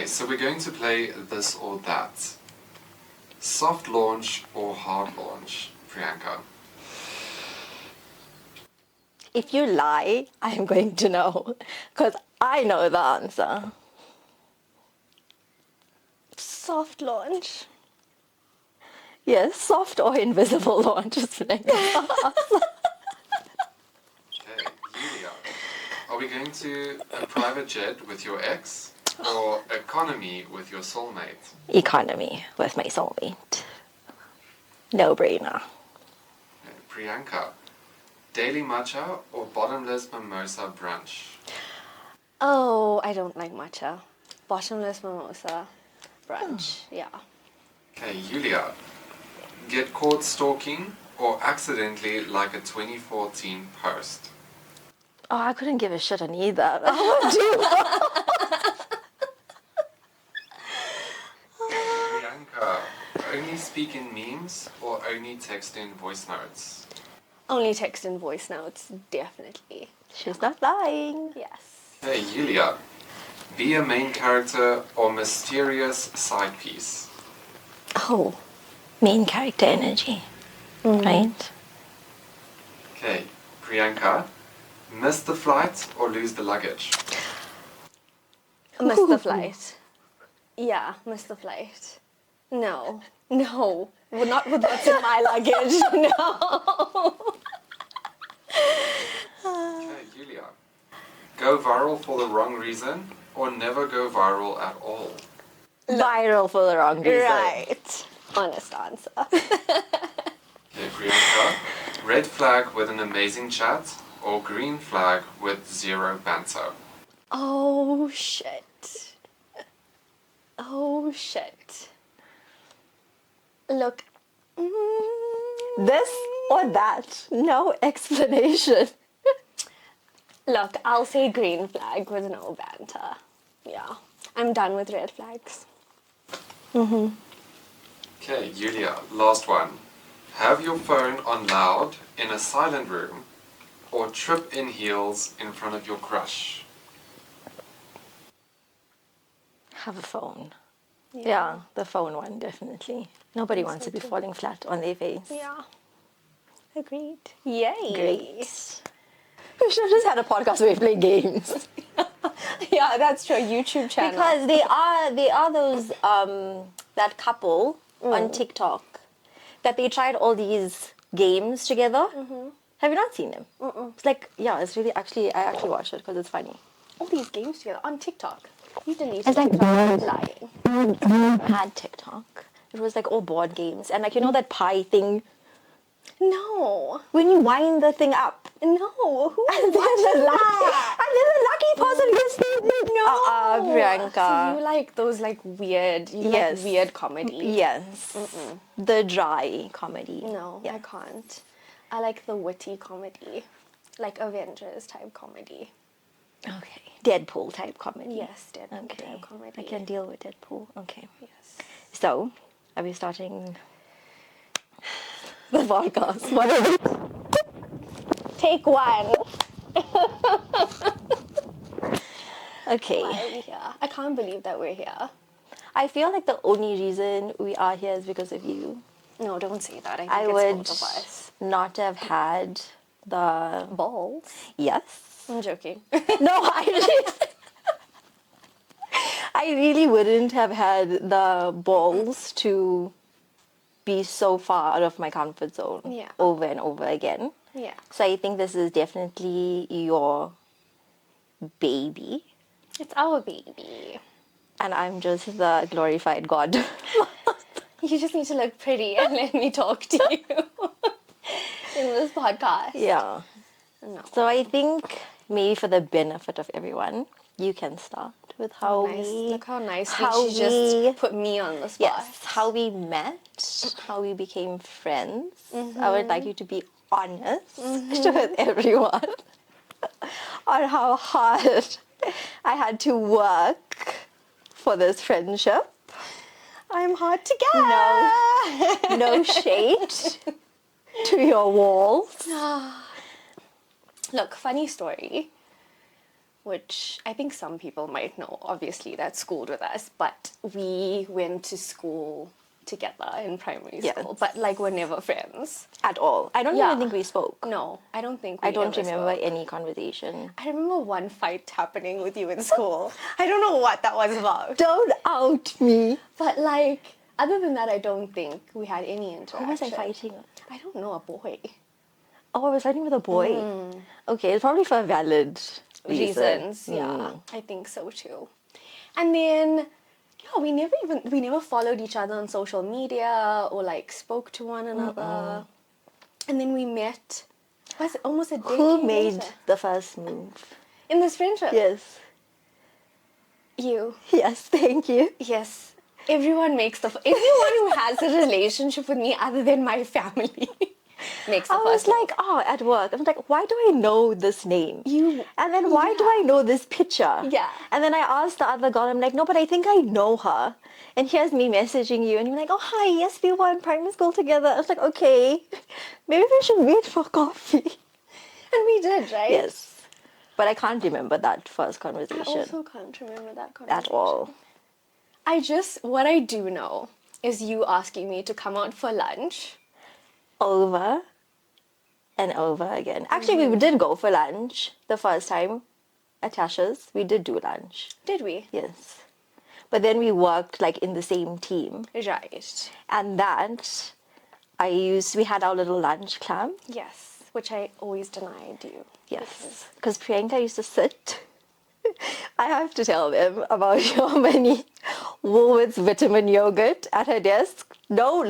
so we're going to play this or that. Soft launch or hard launch, Priyanka? If you lie, I am going to know, because I know the answer. Soft launch. Yes, soft or invisible launch is playing. Okay, Yulia. Are we going to a private jet with your ex or economy with your soulmate? Economy with my soulmate. No brainer. Okay, Priyanka. Daily matcha or bottomless mimosa brunch? Oh, I don't like matcha. Bottomless mimosa brunch. Yeah. Okay, Yulia. Get caught stalking or accidentally like a 2014 post? Oh, I couldn't give a shit on either. I would do. Priyanka. Only speak in memes or only text in voice notes? Only text and voice notes, definitely. She's not lying. Yes. Hey, Yulia. Be a main character or mysterious side piece? Oh, main character energy, right? Okay, Priyanka. Miss the flight or lose the luggage? Miss the flight. Yeah, miss the flight. No. No. Well, not with what's in my luggage. No. Okay, Yulia. Go viral for the wrong reason or never go viral at all? Viral for the wrong reason. Right. Honest answer. Okay, Priyanka. Red flag with an amazing chat or green flag with zero banter? Oh, shit. Oh, shit. Look. This or that. No explanation. Look, I'll say green flag with no banter. Yeah. I'm done with red flags. Okay, Yulia, last one. Have your phone on loud in a silent room or trip in heels in front of your crush? Have a phone. Yeah, the phone one, definitely. Nobody wants to be falling flat on their face. Yeah. Agreed. Yay. Great. We should have just had a podcast where we play games. Yeah, that's true. YouTube channel. Because they are those, that couple on TikTok that they tried all these games together. Have you not seen them? It's like, yeah, it's really, I actually watched it because it's funny. all these games together on TikTok. You deleted It's like TikTok. Lying. I had TikTok. It was like all board games. And like, you know that pie thing? No. When you wind the thing up. No. Who And watches that? then the lucky person gets the No. Priyanka. So you like those like weird, Yes. like weird comedy. Yes. The dry comedy. No, Yeah. I can't. I like the witty comedy. Like Avengers type comedy. Okay. Deadpool type comedy. Yes, Deadpool Okay. type comedy. I can deal with Deadpool. Okay. Yes. So, are we starting the podcast? What are we? Take one. Okay. Why are we here? I can't believe that we're here. I feel like the only reason we are here is because of you. No, don't say that. I think I it's would both of us. not have had the Balls? yes. I'm joking. No, I really wouldn't have had the balls to be so far out of my comfort zone Yeah. over and over again. Yeah. So I think this is definitely your baby, It's our baby. and I'm just the glorified god. You just need to look pretty and let me talk to you in this podcast. Yeah. No. So I think maybe for the benefit of everyone, you can start with how Nice. we Look how nicely how she just we- put me on the spot. yes, how we met, how we became friends. I would like you to be honest with everyone on how hard I had to work for this friendship. I'm hard to get. No shade to your walls. Look, funny story. which I think some people might know, obviously, that schooled with us, but we went to school together in primary Yes. school, but like we're never friends. At all. I don't Yeah. even think we spoke. No, I don't think we I don't ever remember spoke. any conversation. I remember one fight happening with you in school. I don't know what that was about. Don't out me. But like, other than that, I don't think we had any interaction. Who was I fighting? I don't know, a boy. Oh, I was fighting with a boy. Okay, it's probably for valid Reasons, yeah. I think so too. And then, yeah, we never followed each other on social media or like spoke to one another. And then we met, was it almost a decade Who made later? the first move? In this friendship? Yes. You. Yes, thank you. Yes. Everyone everyone who has a relationship with me other than my family makes the I was first move. like, oh, at work. I was like, why do I know this name? And then why do I know this picture? Yeah. And then I asked the other girl, I'm like, no, but I think I know her. And here's me messaging you, and you're like, oh, hi, yes, we were in primary school together. I was like, okay, maybe we should meet for coffee. And we did, right? Yes. But I can't remember that first I conversation also can't remember that conversation. at all. What I do know is you asking me to come out for lunch. Over and over again. Actually, we did go for lunch the first time at Tasha's. We did do lunch. Did we? Yes. But then we worked like in the same team. Right. And that we had our little lunch club. Yes. Which I always denied you. Yes. Because Priyanka used to sit. I have to tell them about your many Woolworths vitamin yogurt at her desk. No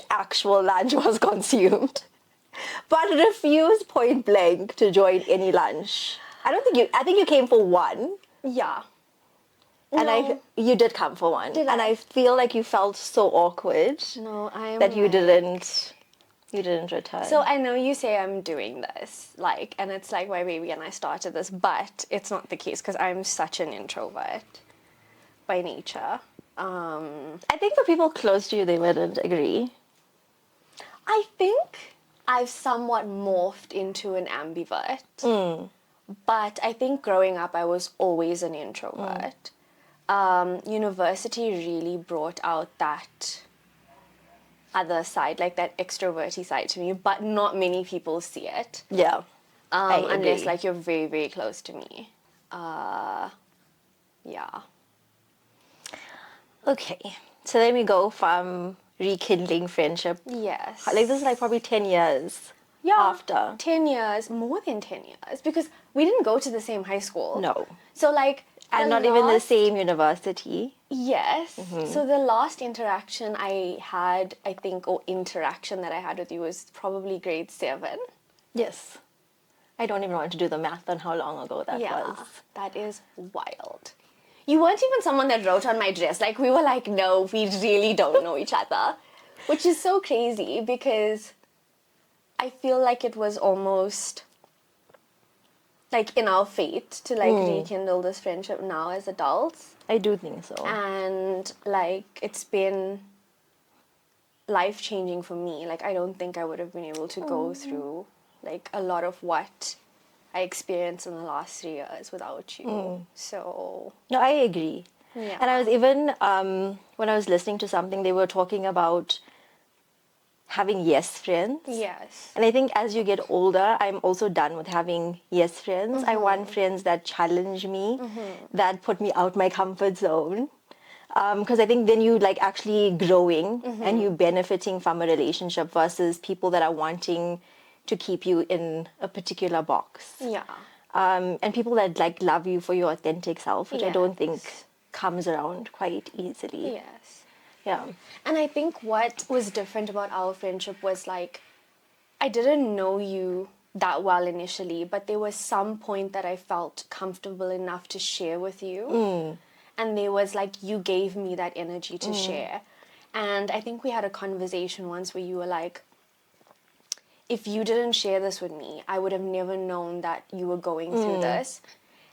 actual lunch was consumed. But refused point blank to join any lunch. I think you came for one. Yeah. And you did come for one. Did and I? I feel like you felt so awkward No, I am that you like- didn't return. So I know you say I'm doing this, like, and it's like my baby and I started this, but it's not the case because I'm such an introvert by nature. I think for people close to you, they wouldn't agree. I think I've somewhat morphed into an ambivert. But I think growing up, I was always an introvert. University really brought out that other side, like that extroverty side to me, but not many people see it. Yeah. I Unless agree. like you're very, very close to me. Yeah. Okay. So then we go from rekindling friendship. Yes. Like this is like probably 10 years after. 10 years, more than 10 years, because we didn't go to the same high school. No. So like... And not even the same university. Yes. So the last interaction I had, I think, or interaction that I had with you was probably grade 7. Yes. I don't even want to do the math on how long ago that Yeah, was. that is wild. You weren't even someone that wrote on my dress. Like, we were like, no, we really don't know each other. Which is so crazy because I feel like it was almost like in our fate to like rekindle this friendship now as adults. I do think so. And like it's been life-changing for me. Like I don't think I would have been able to go through like a lot of what I experienced in the last 3 years without you. So No, I agree. yeah. And I was even, when I was listening to something, they were talking about having yes friends. Yes. And I think as you get older, I'm also done with having yes friends. I want friends that challenge me, that put me out my comfort zone. Because I think then you like actually growing and you benefiting from a relationship versus people that are wanting to keep you in a particular box. Yeah. And people that like love you for your authentic self, which I don't think Yes. comes around quite easily. Yes. Yeah. And I think what was different about our friendship was like, I didn't know you that well initially, but there was some point that I felt comfortable enough to share with you. And there was like, you gave me that energy to share. And I think we had a conversation once where you were like, if you didn't share this with me, I would have never known that you were going through this.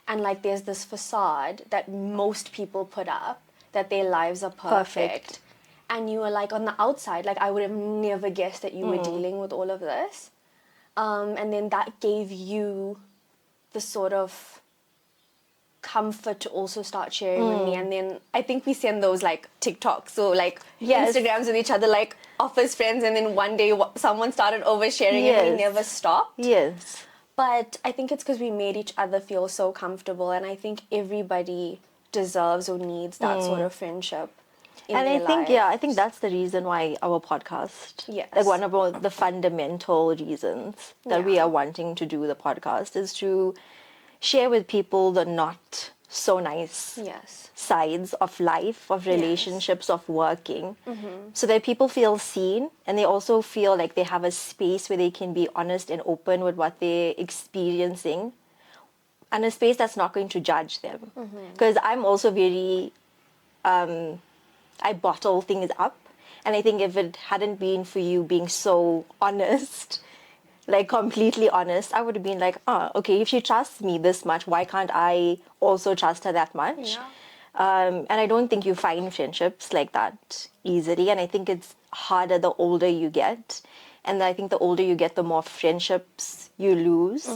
And like, there's this facade that most people put up that their lives are perfect. And you were like, on the outside, like, I would have never guessed that you were dealing with all of this. And then that gave you the sort of comfort to also start sharing with me. And then I think we send those like TikToks, so like Yes. Instagrams with each other, like office friends, and then one day someone started oversharing and we Yes. never stopped. Yes. But I think it's because we made each other feel so comfortable, and I think everybody deserves or needs that sort of friendship in And their I think, life. I think that's the reason why our podcast, Yes. like one of the fundamental reasons that we Yeah. are wanting to do the podcast is to share with people the not so nice Yes. sides of life, of relationships, of working, so that people feel seen and they also feel like they have a space where they can be honest and open with what they're experiencing, and a space that's not going to judge them. Because I'm also very, I bottle things up. And I think if it hadn't been for you being so honest, like completely honest, I would have been like, okay, if she trusts me this much, why can't I also trust her that much? Yeah. And I don't think you find friendships like that easily. And I think it's harder the older you get. And I think the older you get, the more friendships you lose.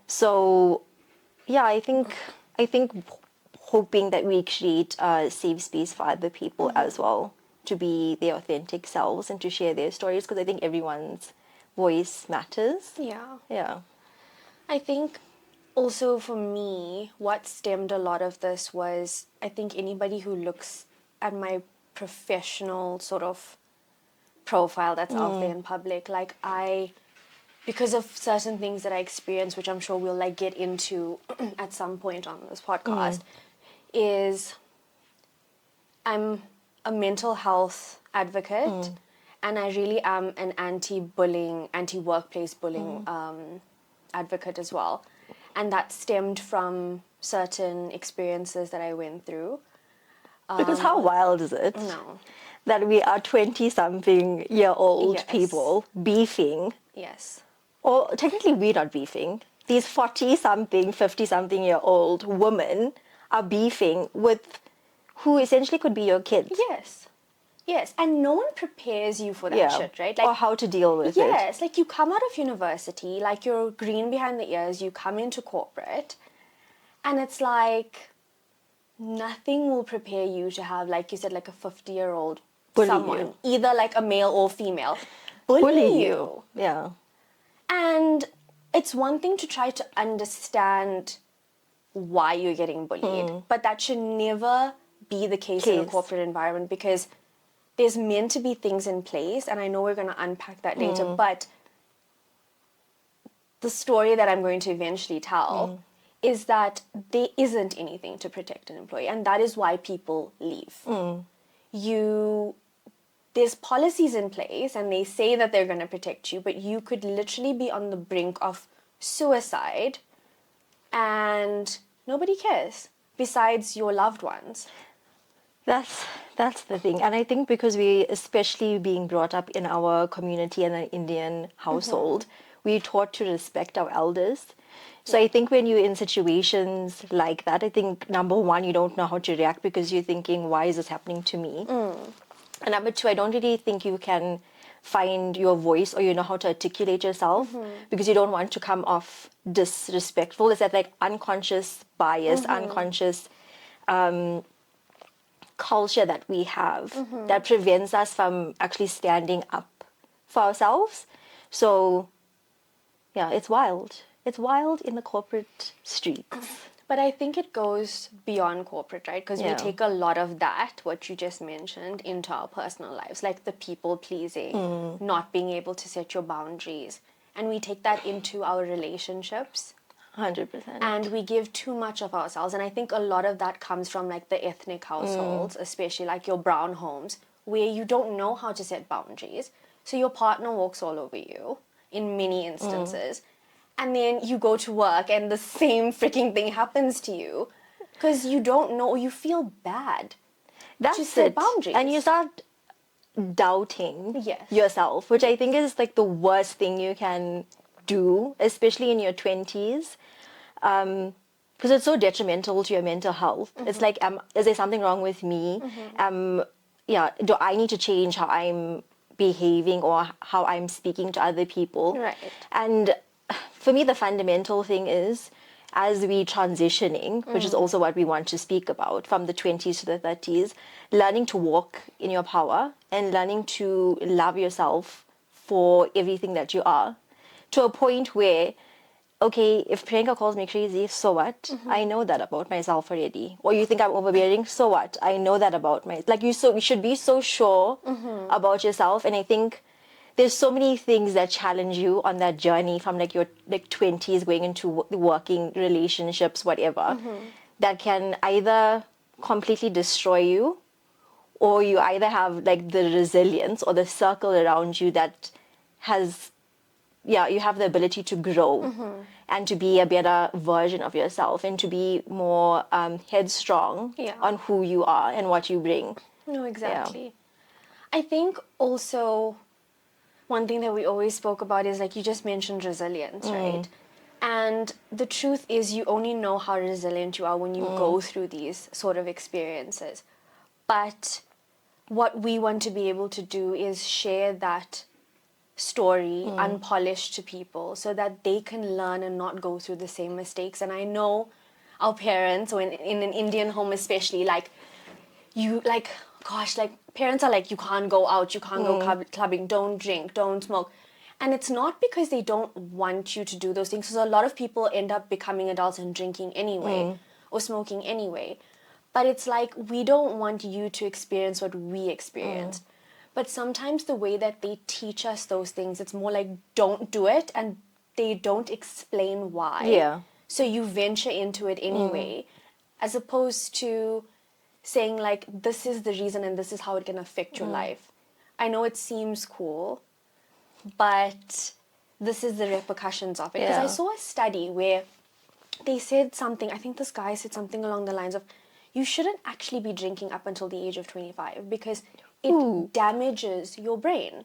So, yeah, I think hoping that we create a safe space for other people as well to be their authentic selves and to share their stories, because I think everyone's voice matters. Yeah. Yeah. I think also for me, what stemmed a lot of this was I think anybody who looks at my professional sort of profile that's out there in public, like because of certain things that I experienced, which I'm sure we'll like get into at some point on this podcast, is I'm a mental health advocate, and I really am an anti-bullying, anti-workplace bullying advocate as well. And that stemmed from certain experiences that I went through. Because how wild is it No. that we are 20-something-year-old Yes. people beefing, Yes. or technically we're not beefing. These 40-something, 50-something-year-old women are beefing with who essentially could be your kids. Yes. Yes. And no one prepares you for that Yeah. shit, right? Or how to deal with it. Yes, like you come out of university, like you're green behind the ears, you come into corporate, and it's like nothing will prepare you to have, like you said, like a 50-year-old Bully someone, you. either like a male or female, Bully you. Yeah. And it's one thing to try to understand why you're getting bullied, but that should never be the case in a Case. corporate environment, because there's meant to be things in place, and I know we're going to unpack that later, but the story that I'm going to eventually tell is that there isn't anything to protect an employee, and that is why people leave. There's policies in place, and they say that they're going to protect you, but you could literally be on the brink of suicide, and nobody cares besides your loved ones. That's the thing. And I think because we, especially being brought up in our community and an Indian household, we're taught to respect our elders. So I think when you're in situations like that, I think number one, you don't know how to react because you're thinking, why is this happening to me? And number two, I don't really think you can find your voice or you know how to articulate yourself because you don't want to come off disrespectful. It's that like unconscious bias, unconscious culture that we have that prevents us from actually standing up for ourselves. So yeah, it's wild. It's wild in the corporate streets. But I think it goes beyond corporate, right? Because we Yeah. take a lot of that, what you just mentioned, into our personal lives, like the people pleasing, not being able to set your boundaries. And we take that into our relationships. 100%. And we give too much of ourselves. And I think a lot of that comes from like the ethnic households, especially like your brown homes, where you don't know how to set boundaries. So your partner walks all over you in many instances. And then you go to work and the same freaking thing happens to you because you don't know, or you feel bad. That's to set it. boundaries. And you start doubting Yes. yourself, which I think is like the worst thing you can do, especially in your 20s. Because it's so detrimental to your mental health. It's like, is there something wrong with me? Do I need to change how I'm behaving or how I'm speaking to other people? Right. And for me, the fundamental thing is, as we transitioning, which is also what we want to speak about, from the 20s to the 30s, learning to walk in your power and learning to love yourself for everything that you are, to a point where, okay, if Priyanka calls me crazy, so what? I know that about myself already. Or you think I'm overbearing, so what? I know that about you should be so sure about yourself. And I think there's so many things that challenge you on that journey from like your like 20s going into working relationships, whatever, that can either completely destroy you, or you either have like the resilience or the circle around you that has, yeah, you have the ability to grow and to be a better version of yourself and to be more headstrong on who you are and what you bring. No, exactly. I think also one thing that we always spoke about is like you just mentioned resilience, right? And the truth is you only know how resilient you are when you go through these sort of experiences. But what we want to be able to do is share that story unpolished to people so that they can learn and not go through the same mistakes. And I know our parents, or in an Indian home especially, like you like, gosh, like parents are like, you can't go out, you can't go clubbing, don't drink, don't smoke. And it's not because they don't want you to do those things, because a lot of people end up becoming adults and drinking anyway or smoking anyway. But it's like, we don't want you to experience what we experienced. But sometimes the way that they teach us those things, it's more like, don't do it, and they don't explain why. Yeah. So you venture into it anyway, as opposed to saying like, this is the reason and this is how it can affect your life. I know it seems cool, but this is the repercussions of it. Because I saw a study where they said something, I think this guy said something along the lines of, you shouldn't actually be drinking up until the age of 25 because it damages your brain.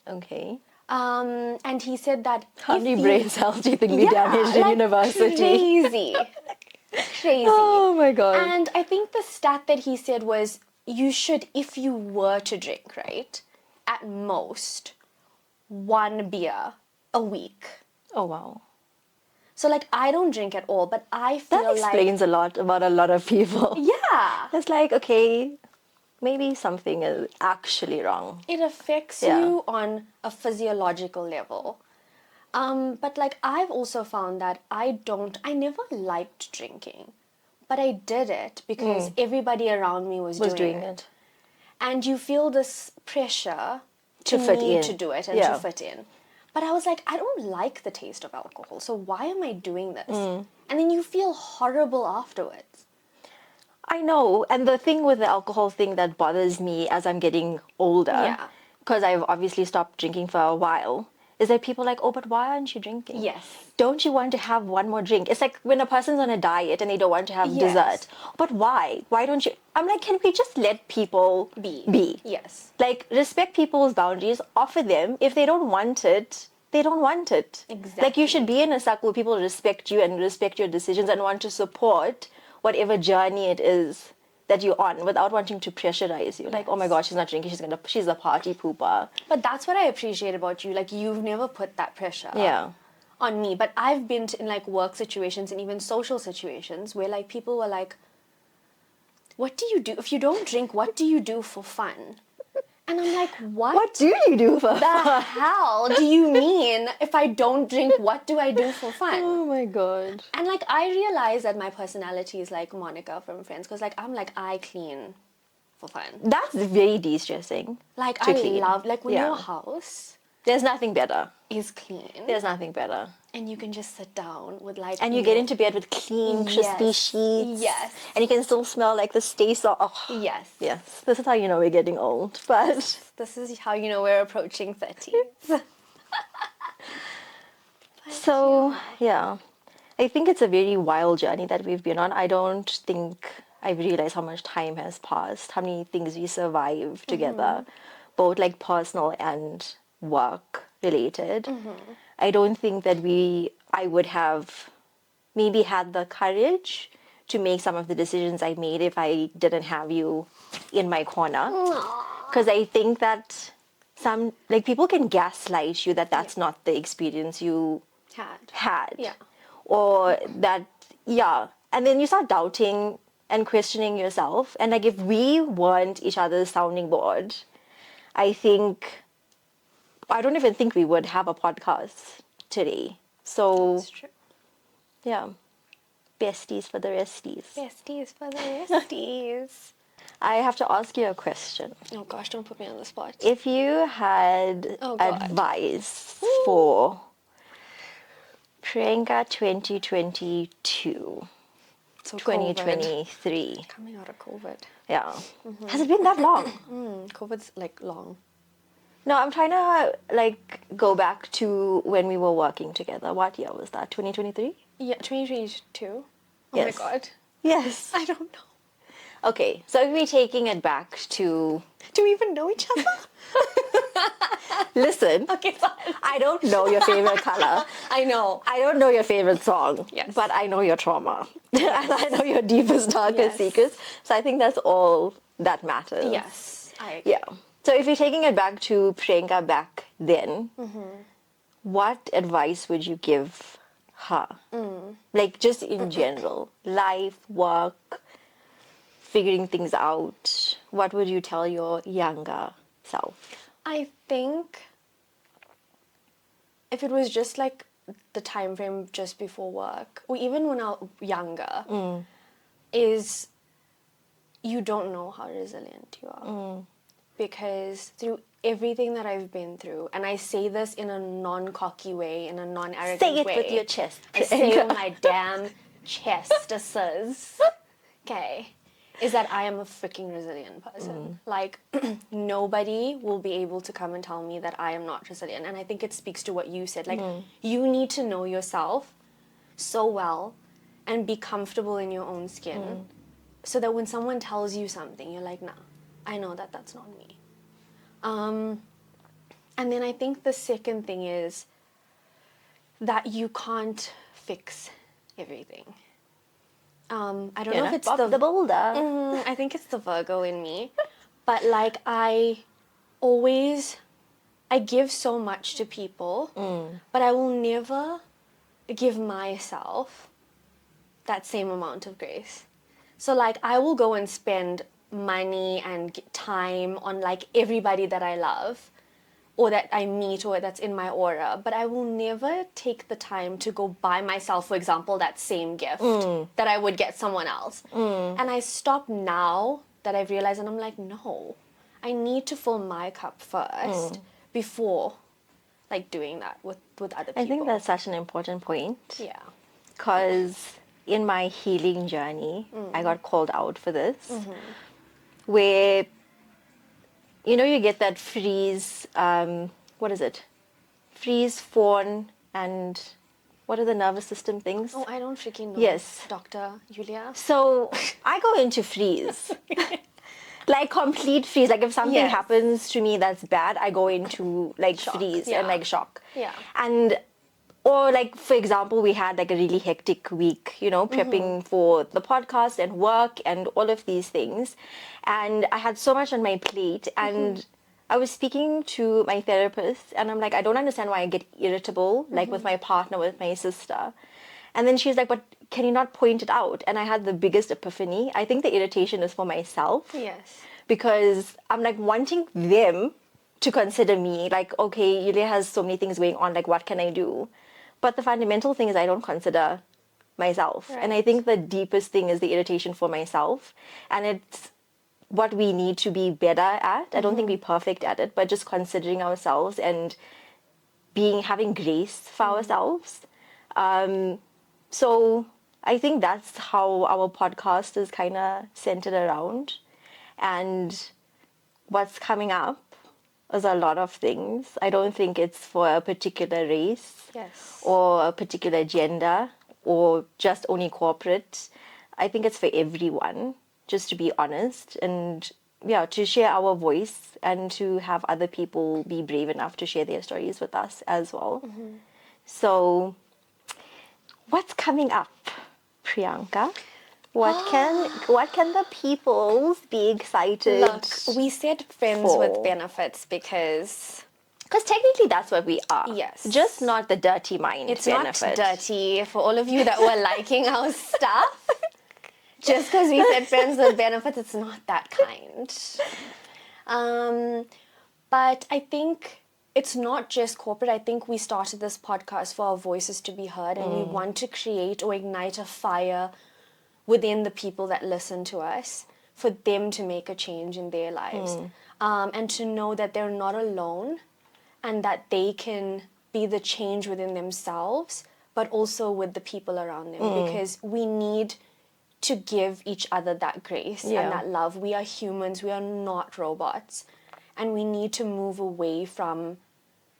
Okay. And he said that How many brain cells do you think we damaged in university? Crazy. Crazy. Oh my god. And I think the stat that he said was, you should, if you were to drink, right, at most 1 beer a week. Oh wow. So like, I don't drink at all, but I feel That explains a lot about a lot of people. Yeah. It's like, okay, maybe something is actually wrong. It affects you on a physiological level. But like, I've also found that I never liked drinking, but I did it because everybody around me was doing it. And you feel this pressure to fit need in. to do it and to fit in. But I was like, I don't like the taste of alcohol, so why am I doing this? And then you feel horrible afterwards. I know. And the thing with the alcohol thing that bothers me as I'm getting older, because I've obviously stopped drinking for a while, is that people are like, oh, but why aren't you drinking? Yes. Don't you want to have one more drink? It's like when a person's on a diet and they don't want to have dessert. But why? Why don't you? I'm like, can we just let people be? Yes. Like, respect people's boundaries, offer them. If they don't want it, they don't want it. Exactly. Like, you should be in a circle where people respect you and respect your decisions and want to support whatever journey it is that you're on without wanting to pressurize you. Like, oh my gosh, she's not drinking, she's a party pooper. But that's what I appreciate about you. Like, you've never put that pressure on me. But I've been in like work situations and even social situations where like people were like, what do you do? If you don't drink, what do you do for fun? And I'm like, what? What do you do for the fun? hell do you mean if I don't drink, what do I do for fun? Oh my god. And like, I realize that my personality is like Monica from Friends, because like, I'm like, I clean for fun. That's very de-stressing. Like, to I clean. love, like when your house There's nothing better. is clean. There's nothing better. And you can just sit down with like... And you get into bed with clean, crispy sheets. Yes. And you can still smell like the stay salt. Oh. Yes. Yes. This is how you know we're getting old. But this is how you know we're approaching 30. So, yeah. I think it's a very wild journey that we've been on. I don't think I've realized how much time has passed, how many things we survived together, both like personal and work related. I don't think that I would have maybe had the courage to make some of the decisions I made if I didn't have you in my corner. Because I think that some, like, people can gaslight you that that's not the experience you had. Yeah. Or that yeah, and then you start doubting and questioning yourself. And like if we weren't each other's sounding board, I don't even think we would have a podcast today. So It's true. yeah, besties for the resties. Besties for the besties. I have to ask you a question. Oh gosh, don't put me on the spot. If you had Oh, God. advice for Priyanka 2022, So COVID. 2023, Coming out of COVID. yeah, has it been that long? COVID's like long. No, I'm trying to like go back to when we were working together. What year was that? 2023? Yeah, 2022. Oh Yes. my god. Yes. I don't know. Okay, so we're taking it back to. Do we even know each other? Listen, Okay, fine. I don't know your favorite color. I know. I don't know your favorite song. Yes. But I know your trauma. And I know your deepest, darkest Yes. secrets. So I think that's all that matters. Yes. I agree. Yeah. So if you're taking it back to Priyanka back then, what advice would you give her? Like just in general, life, work, figuring things out. What would you tell your younger self? I think if it was just like the time frame just before work, or even when I was younger, is you don't know how resilient you are. Because through everything that I've been through, and I say this in a non-cocky way, in a non-arrogant way. Say it with your chest. I say it with my damn chest, okay, is that I am a freaking resilient person. Like, nobody will be able to come and tell me that I am not resilient. And I think it speaks to what you said. Like, you need to know yourself so well and be comfortable in your own skin so that when someone tells you something, you're like, nah, I know that that's not me. And then I think the second thing is that you can't fix everything. I don't know if it's the boulder. I think it's the Virgo in me. But like I give so much to people, but I will never give myself that same amount of grace. So like I will go and spend money and time on like everybody that I love or that I meet or that's in my aura, but I will never take the time to go buy myself, for example, that same gift that I would get someone else. And I stop now that I've realized, and I'm like, no, I need to fill my cup first before like doing that with other people. I think that's such an important point. Yeah. Because in my healing journey, I got called out for this, where, you know, you get that freeze, what is it? Freeze, fawn, and what are the nervous system things? Oh, I don't freaking know. Yes. Dr. Julia. So I go into freeze. Like complete freeze. Like if something Yes. happens to me that's bad, I go into like freeze yeah. and like shock. Yeah. And or like for example, we had like a really hectic week, you know, prepping for the podcast and work and all of these things. And I had so much on my plate and I was speaking to my therapist and I'm like, I don't understand why I get irritable, like with my partner, with my sister. And then she's like, but can you not point it out? And I had the biggest epiphany. I think the irritation is for myself. Yes. Because I'm like wanting them to consider me like, okay, Yulia has so many things going on, like what can I do? But the fundamental thing is I don't consider myself. Right. And I think the deepest thing is the irritation for myself. And it's what we need to be better at. I don't think we're perfect at it, but just considering ourselves and having grace for ourselves. So I think that's how our podcast is kind of centered around. And what's coming up is a lot of things. I don't think it's for a particular race Yes. or a particular gender or just only corporate. I think it's for everyone, just to be honest, and yeah, to share our voice and to have other people be brave enough to share their stories with us as well. So what's coming up, Priyanka? What can the peoples be excited? Look, we said friends for- with benefits because Because technically that's what we are. Yes. Just not the dirty mind It's benefit. not dirty for all of you that were liking our stuff. Just because we said friends with benefits, it's not that kind. But I think it's not just corporate. I think we started this podcast for our voices to be heard, and we want to create or ignite a fire within the people that listen to us for them to make a change in their lives. And to know that they're not alone and that they can be the change within themselves, but also with the people around them, because we need to give each other that grace and that love. We are humans, we are not robots. And we need to move away from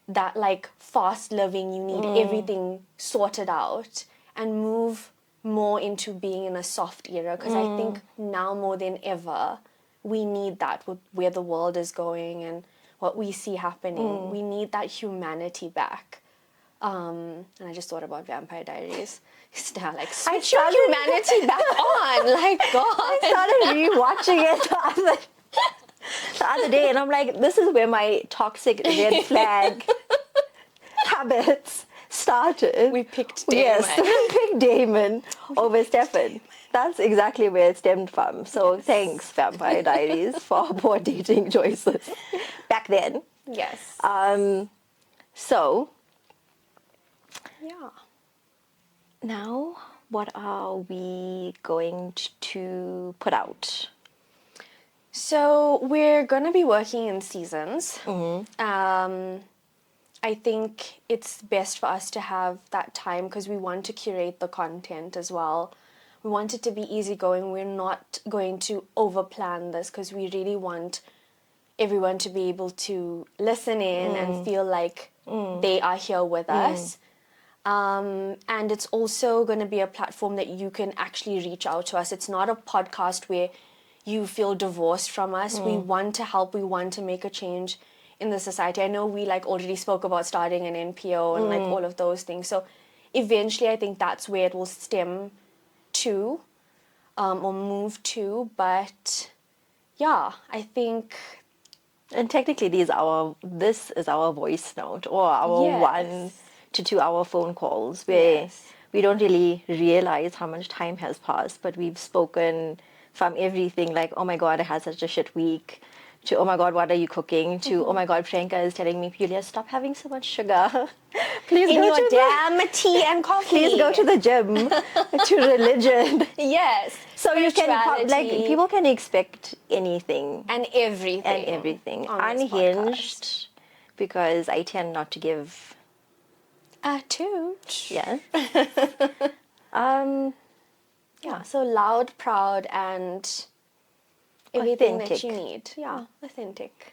that like fast living, you need everything sorted out, and move more into being in a soft era. Because I think now more than ever, we need that with where the world is going and what we see happening. We need that humanity back. And I just thought about Vampire Diaries. It's now like, switch your humanity back on. Like, God. I started rewatching it the other day, and I'm like, this is where my toxic red flag habits started. We picked Damon. Yes, we picked Damon over Stefan. That's exactly where it stemmed from. So thanks, Vampire Diaries, for our poor dating choices back then. Yes. So Yeah. now, what are we going to put out? So we're going to be working in seasons. I think it's best for us to have that time because we want to curate the content as well. We want it to be easygoing. We're not going to overplan this because we really want everyone to be able to listen in and feel like they are here with us. And it's also going to be a platform that you can actually reach out to us. It's not a podcast where you feel divorced from us. We want to help. We want to make a change in the society. I know we like already spoke about starting an NPO and like all of those things. So eventually I think that's where it will stem to or move to. But yeah, I think... And technically this is our voice note or our Yes. 1 to 2 hour phone calls where we don't really realize how much time has passed, but we've spoken from everything like, oh my God, I had such a shit week, to, oh my God, what are you cooking, to, oh my God, Franca is telling me, Julia, stop having so much sugar. Please in go your to damn tea and coffee. Please go to the gym, to religion. Yes. So you can, like, Spirituality. people can expect anything. And everything. And everything. on this Unhinged, because I tend not to give... A toot. Yeah. Yeah, so loud, proud, and everything that Authentic. you need. Yeah, authentic.